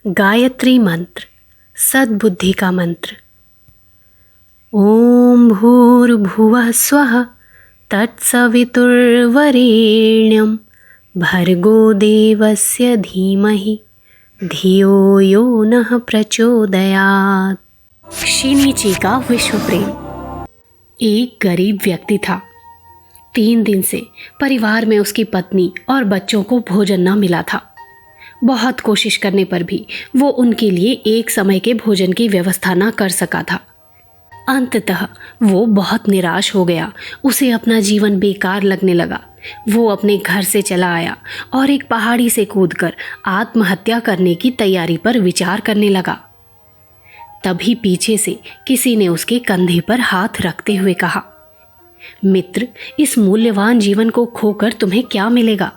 गायत्री मंत्र, सद्बुद्धि का मंत्र। ओम भूर्भुवः स्वः तत्सवितुर्वरेण्यं भर्गो देवस्य धीमहि धियो यो नः प्रचोदयात्। शिनीची का विश्व प्रेम। एक गरीब व्यक्ति था। 3 दिन से परिवार में उसकी पत्नी और बच्चों को भोजन न मिला था। बहुत कोशिश करने पर भी वो उनके लिए एक समय के भोजन की व्यवस्था न कर सका था। अंततः वो बहुत निराश हो गया। उसे अपना जीवन बेकार लगने लगा। वो अपने घर से चला आया और एक पहाड़ी से कूदकर आत्महत्या करने की तैयारी पर विचार करने लगा। तभी पीछे से किसी ने उसके कंधे पर हाथ रखते हुए कहा, मित्र, इस मूल्यवान जीवन को खोकर तुम्हें क्या मिलेगा?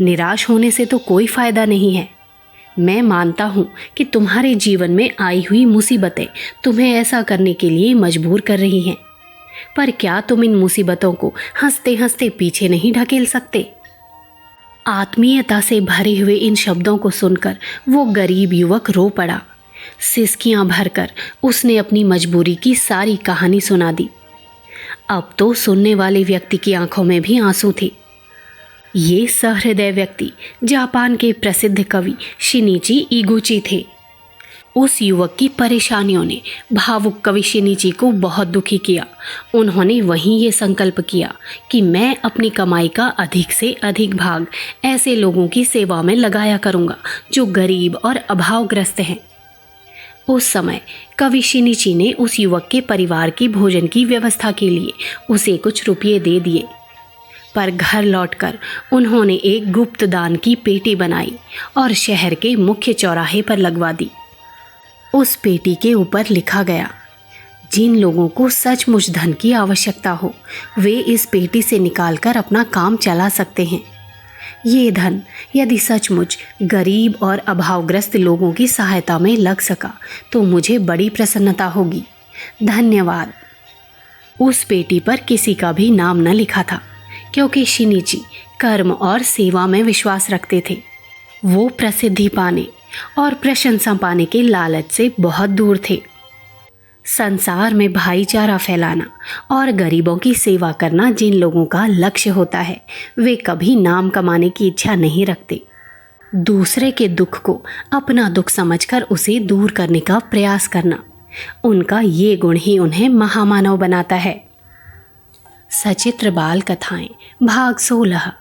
निराश होने से तो कोई फायदा नहीं है। मैं मानता हूँ कि तुम्हारे जीवन में आई हुई मुसीबतें तुम्हें ऐसा करने के लिए मजबूर कर रही हैं, पर क्या तुम इन मुसीबतों को हंसते हंसते पीछे नहीं ढकेल सकते? आत्मीयता से भरे हुए इन शब्दों को सुनकर वो गरीब युवक रो पड़ा। सिसकियां भरकर उसने अपनी मजबूरी की सारी कहानी सुना दी। अब तो सुनने वाले व्यक्ति की आंखों में भी आंसू थे। ये सहृदय व्यक्ति जापान के प्रसिद्ध कवि शिनीची इगुची थे। उस युवक की परेशानियों ने भावुक कवि शिनीची को बहुत दुखी किया। उन्होंने वहीं ये संकल्प किया कि मैं अपनी कमाई का अधिक से अधिक भाग ऐसे लोगों की सेवा में लगाया करूँगा जो गरीब और अभावग्रस्त हैं। उस समय कवि शिनीची ने उस युवक के परिवार की भोजन की व्यवस्था के लिए उसे कुछ रुपये दे दिए, पर घर लौटकर उन्होंने एक गुप्त दान की पेटी बनाई और शहर के मुख्य चौराहे पर लगवा दी। उस पेटी के ऊपर लिखा गया, जिन लोगों को सचमुच धन की आवश्यकता हो वे इस पेटी से निकालकर अपना काम चला सकते हैं। ये धन यदि सचमुच गरीब और अभावग्रस्त लोगों की सहायता में लग सका तो मुझे बड़ी प्रसन्नता होगी। धन्यवाद। उस पेटी पर किसी का भी नाम न लिखा था, क्योंकि शिनीची कर्म और सेवा में विश्वास रखते थे। वो प्रसिद्धि पाने और प्रशंसा पाने के लालच से बहुत दूर थे। संसार में भाईचारा फैलाना और गरीबों की सेवा करना जिन लोगों का लक्ष्य होता है वे कभी नाम कमाने की इच्छा नहीं रखते। दूसरे के दुख को अपना दुख समझकर उसे दूर करने का प्रयास करना, उनका ये गुण ही उन्हें महामानव बनाता है। सचित्र बाल कथाएं भाग 16।